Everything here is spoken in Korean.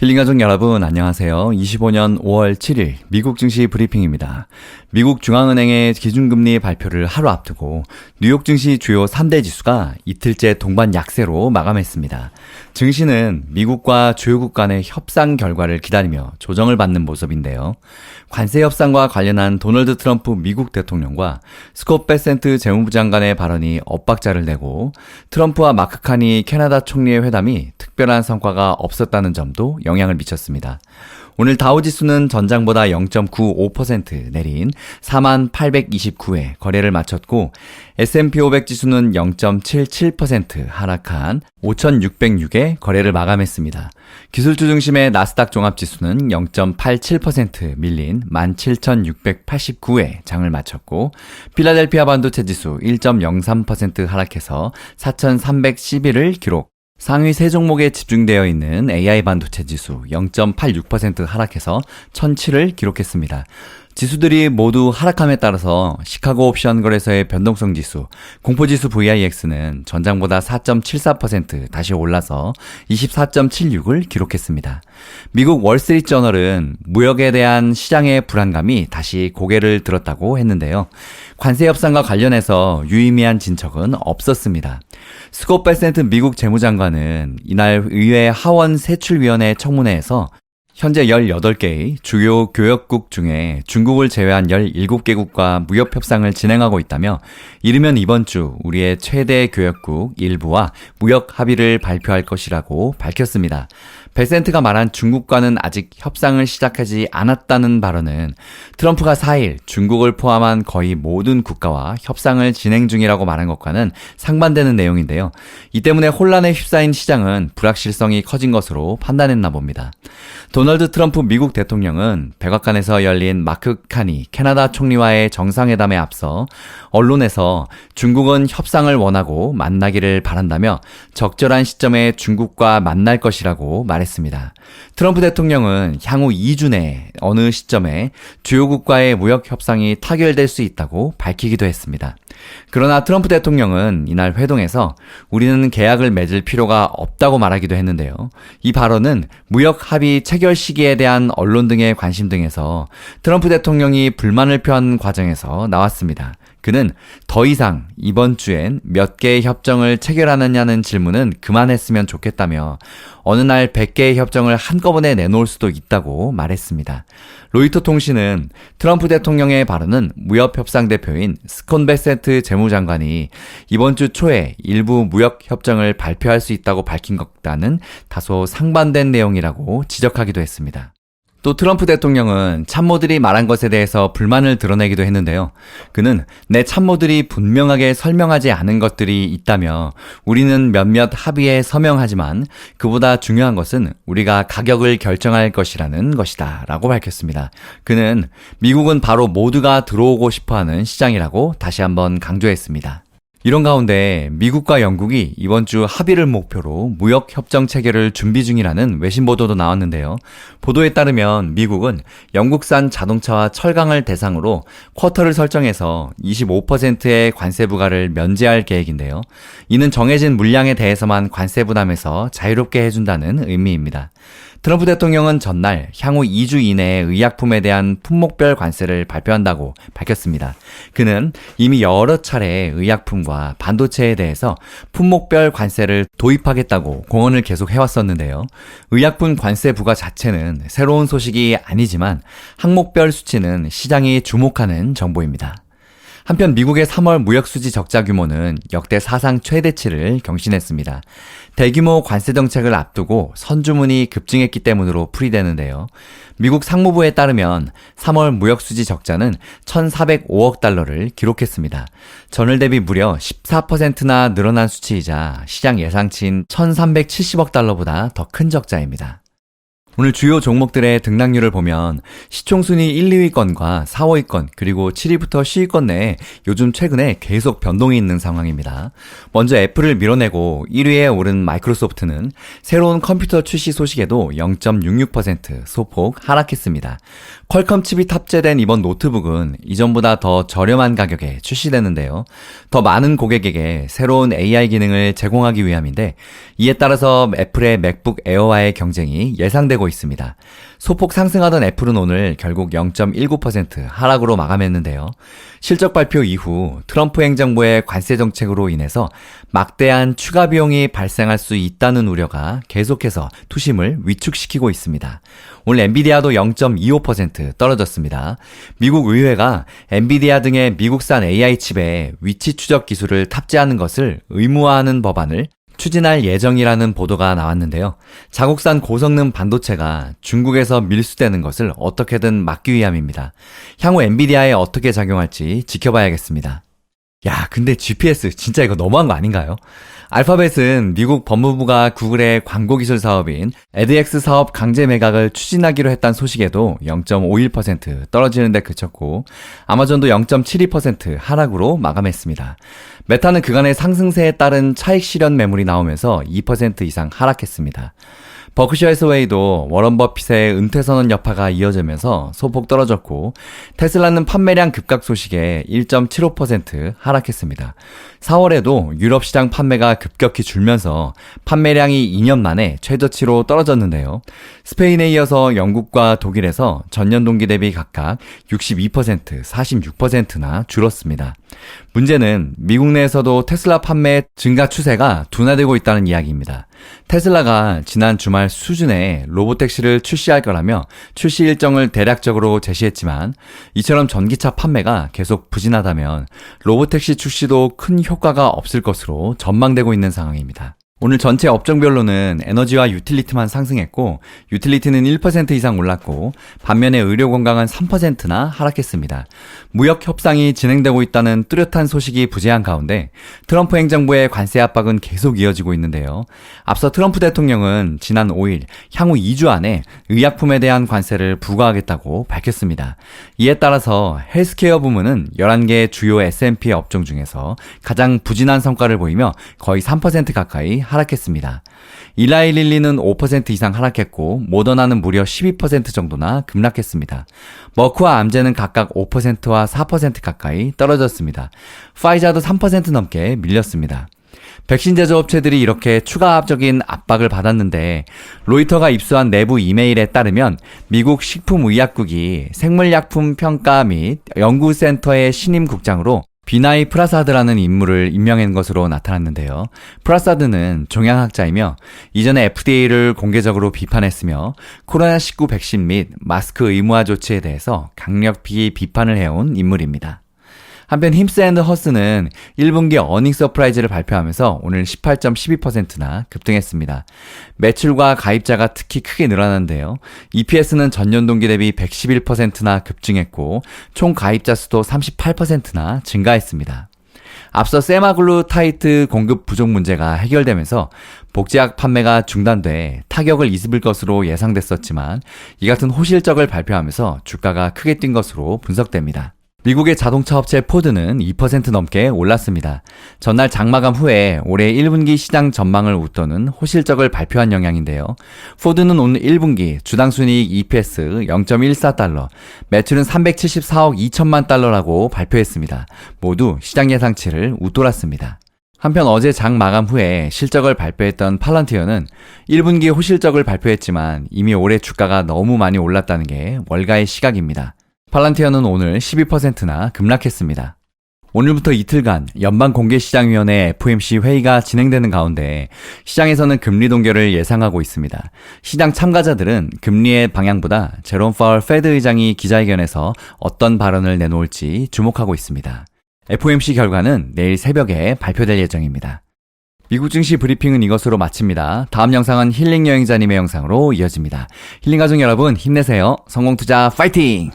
힐링 가족 여러분 안녕하세요. 25년 5월 7일 미국 증시 브리핑입니다. 미국 중앙은행의 기준금리 발표를 하루 앞두고 뉴욕 증시 주요 3대 지수가 이틀째 동반 약세로 마감했습니다. 증시는 미국과 주요국 간의 협상 결과를 기다리며 조정을 받는 모습인데요. 관세 협상과 관련한 도널드 트럼프 미국 대통령과 스콧 베센트 재무부 장관의 발언이 엇박자를 내고 트럼프와 마크 카니 캐나다 총리의 회담이 특별한 성과가 없었다는 점도 영향을 미쳤습니다. 오늘 다우지수는 전장보다 0.95% 내린 4829에 거래를 마쳤고 S&P 500 지수는 0.77% 하락한 5606에 거래를 마감했습니다. 기술주 중심의 나스닥 종합지수는 0.87% 밀린 17689에 장을 마쳤고 필라델피아 반도체 지수 1.03% 하락해서 4311을 기록. 상위 3종목에 집중되어 있는 AI 반도체 지수 0.86% 하락해서 1007을 기록했습니다. 지수들이 모두 하락함에 따라서 시카고 옵션 거래소의 변동성 지수, 공포지수 VIX는 전장보다 4.74% 다시 올라서 24.76을 기록했습니다. 미국 월스트리트 저널은 무역에 대한 시장의 불안감이 다시 고개를 들었다고 했는데요. 관세 협상과 관련해서 유의미한 진척은 없었습니다. 스콧 베센트 미국 재무장관은 이날 의회 하원 세출위원회 청문회에서 현재 18개의 주요 교역국 중에 중국을 제외한 17개국과 무역협상을 진행하고 있다며 이르면 이번 주 우리의 최대 교역국 일부와 무역 합의를 발표할 것이라고 밝혔습니다. 베센트가 말한 중국과는 아직 협상을 시작하지 않았다는 발언은 트럼프가 4일 중국을 포함한 거의 모든 국가와 협상을 진행 중이라고 말한 것과는 상반되는 내용인데요. 이 때문에 혼란에 휩싸인 시장은 불확실성이 커진 것으로 판단했나 봅니다. 도널드 트럼프 미국 대통령은 백악관에서 열린 마크 카니 캐나다 총리와의 정상회담에 앞서 언론에서 중국은 협상을 원하고 만나기를 바란다며 적절한 시점에 중국과 만날 것이라고 말했습니다. 트럼프 대통령은 향후 2주 내에 어느 시점에 주요국과의 무역 협상이 타결될 수 있다고 밝히기도 했습니다. 그러나 트럼프 대통령은 이날 회동에서 우리는 계약을 맺을 필요가 없다고 말하기도 했는데요. 이 발언은 무역 합의 체결 시기에 대한 언론 등의 관심 등에서 트럼프 대통령이 불만을 표한 과정에서 나왔습니다. 그는 더 이상 이번 주엔 몇 개의 협정을 체결하느냐는 질문은 그만했으면 좋겠다며 어느 날 100개의 협정을 한꺼번에 내놓을 수도 있다고 말했습니다. 로이터 통신은 트럼프 대통령의 발언은 무역협상 대표인 스콧 베센트 재무장관이 이번 주 초에 일부 무역협정을 발표할 수 있다고 밝힌 것과는 다소 상반된 내용이라고 지적하기도 했습니다. 또 트럼프 대통령은 참모들이 말한 것에 대해서 불만을 드러내기도 했는데요. 그는 내 참모들이 분명하게 설명하지 않은 것들이 있다며 우리는 몇몇 합의에 서명하지만 그보다 중요한 것은 우리가 가격을 결정할 것이라는 것이다 라고 밝혔습니다. 그는 미국은 바로 모두가 들어오고 싶어하는 시장이라고 다시 한번 강조했습니다. 이런 가운데 미국과 영국이 이번 주 합의를 목표로 무역협정 체결을 준비 중이라는 외신 보도도 나왔는데요. 보도에 따르면 미국은 영국산 자동차와 철강을 대상으로 쿼터를 설정해서 25%의 관세 부과를 면제할 계획인데요. 이는 정해진 물량에 대해서만 관세 부담에서 자유롭게 해준다는 의미입니다. 트럼프 대통령은 전날 향후 2주 이내에 의약품에 대한 품목별 관세를 발표한다고 밝혔습니다. 그는 이미 여러 차례 의약품과 반도체에 대해서 품목별 관세를 도입하겠다고 공언을 계속 해왔었는데요. 의약품 관세 부과 자체는 새로운 소식이 아니지만 항목별 수치는 시장이 주목하는 정보입니다. 한편 미국의 3월 무역수지 적자 규모는 역대 사상 최대치를 경신했습니다. 대규모 관세 정책을 앞두고 선주문이 급증했기 때문으로 풀이되는데요. 미국 상무부에 따르면 3월 무역수지 적자는 1,405억 달러를 기록했습니다. 전월 대비 무려 14%나 늘어난 수치이자 시장 예상치인 1,370억 달러보다 더 큰 적자입니다. 오늘 주요 종목들의 등락률을 보면 시총순위 1, 2위권과 4, 5위권 그리고 7위부터 10위권 내에 요즘 최근에 계속 변동이 있는 상황입니다. 먼저 애플을 밀어내고 1위에 오른 마이크로소프트는 새로운 컴퓨터 출시 소식에도 0.66% 소폭 하락했습니다. 퀄컴 칩이 탑재된 이번 노트북은 이전보다 더 저렴한 가격에 출시되는데요. 더 많은 고객에게 새로운 AI 기능을 제공하기 위함인데 이에 따라서 애플의 맥북 에어와의 경쟁이 예상되고 진행되고 있습니다. 소폭 상승하던 애플은 오늘 결국 0.19% 하락으로 마감했는데요. 실적 발표 이후 트럼프 행정부의 관세 정책으로 인해서 막대한 추가 비용이 발생할 수 있다는 우려가 계속해서 투심을 위축시키고 있습니다. 오늘 엔비디아도 0.25% 떨어졌습니다. 미국 의회가 엔비디아 등의 미국산 AI 칩에 위치 추적 기술을 탑재하는 것을 의무화하는 법안을 추진할 예정이라는 보도가 나왔는데요. 자국산 고성능 반도체가 중국에서 밀수되는 것을 어떻게든 막기 위함입니다. 향후 엔비디아에 어떻게 작용할지 지켜봐야겠습니다. 야, 근데 GPS 진짜 이거 너무한 거 아닌가요? 알파벳은 미국 법무부가 구글의 광고 기술 사업인 에드엑스 사업 강제 매각을 추진하기로 했다는 소식에도 0.51% 떨어지는 데 그쳤고, 아마존도 0.72% 하락으로 마감했습니다. 메타는 그간의 상승세에 따른 차익 실현 매물이 나오면서 2% 이상 하락했습니다. 버크셔 해서웨이도 워런 버핏의 은퇴 선언 여파가 이어지면서 소폭 떨어졌고, 테슬라는 판매량 급락 소식에 1.75% 하락했습니다. 4월에도 유럽 시장 판매가 급격히 줄면서 판매량이 2년 만에 최저치로 떨어졌는데요. 스페인에 이어서 영국과 독일에서 전년 동기 대비 각각 62%, 46%나 줄었습니다. 문제는 미국 내에서도 테슬라 판매 증가 추세가 둔화되고 있다는 이야기입니다. 테슬라가 지난 주말 수준의 로보택시를 출시할 거라며 출시 일정을 대략적으로 제시했지만, 이처럼 전기차 판매가 계속 부진하다면 로보택시 출시도 큰 효과가 없을 것으로 전망되고 있는 상황입니다. 오늘 전체 업종별로는 에너지와 유틸리티만 상승했고, 유틸리티는 1% 이상 올랐고, 반면에 의료건강은 3%나 하락했습니다. 무역 협상이 진행되고 있다는 뚜렷한 소식이 부재한 가운데 트럼프 행정부의 관세 압박은 계속 이어지고 있는데요. 앞서 트럼프 대통령은 지난 5일 향후 2주 안에 의약품에 대한 관세를 부과하겠다고 밝혔습니다. 이에 따라서 헬스케어 부문은 11개 주요 S&P 업종 중에서 가장 부진한 성과를 보이며 거의 3% 가까이 하락했습니다. 일라이릴리는 5% 이상 하락했고, 모더나는 무려 12% 정도나 급락했습니다. 머크와 암제는 각각 5%와 4% 가까이 떨어졌습니다. 파이자도 3% 넘게 밀렸습니다. 백신 제조업체들이 이렇게 추가적인 압박을 받았는데, 로이터가 입수한 내부 이메일에 따르면 미국 식품의약국이 생물약품 평가 및 연구센터의 신임 국장으로 비나이 프라사드라는 인물을 임명한 것으로 나타났는데요. 프라사드는 종양학자이며 이전에 FDA를 공개적으로 비판했으며 코로나19 백신 및 마스크 의무화 조치에 대해서 강력히 비판을 해온 인물입니다. 한편 힘스앤드허스는 1분기 어닝 서프라이즈를 발표하면서 오늘 18.12%나 급등했습니다. 매출과 가입자가 특히 크게 늘어났는데요. EPS는 전년 동기 대비 111%나 급증했고, 총 가입자 수도 38%나 증가했습니다. 앞서 세마글루타이트 공급 부족 문제가 해결되면서 복제약 판매가 중단돼 타격을 입을 것으로 예상됐었지만, 이 같은 호실적을 발표하면서 주가가 크게 뛴 것으로 분석됩니다. 미국의 자동차 업체 포드는 2% 넘게 올랐습니다. 전날 장마감 후에 올해 1분기 시장 전망을 웃도는 호실적을 발표한 영향인데요. 포드는 오늘 1분기 주당 순이익 EPS 0.14달러, 매출은 374억 2천만 달러라고 발표했습니다. 모두 시장 예상치를 웃돌았습니다. 한편 어제 장 마감 후에 실적을 발표했던 팔런티어는 1분기 호실적을 발표했지만 이미 올해 주가가 너무 많이 올랐다는 게 월가의 시각입니다. 팔란티어는 오늘 12%나 급락했습니다. 오늘부터 이틀간 연방공개시장위원회 FOMC 회의가 진행되는 가운데 시장에서는 금리 동결을 예상하고 있습니다. 시장 참가자들은 금리의 방향보다 제롬 파월 페드 의장이 기자회견에서 어떤 발언을 내놓을지 주목하고 있습니다. FOMC 결과는 내일 새벽에 발표될 예정입니다. 미국 증시 브리핑은 이것으로 마칩니다. 다음 영상은 힐링 여행자님의 영상으로 이어집니다. 힐링 가족 여러분 힘내세요. 성공투자 파이팅!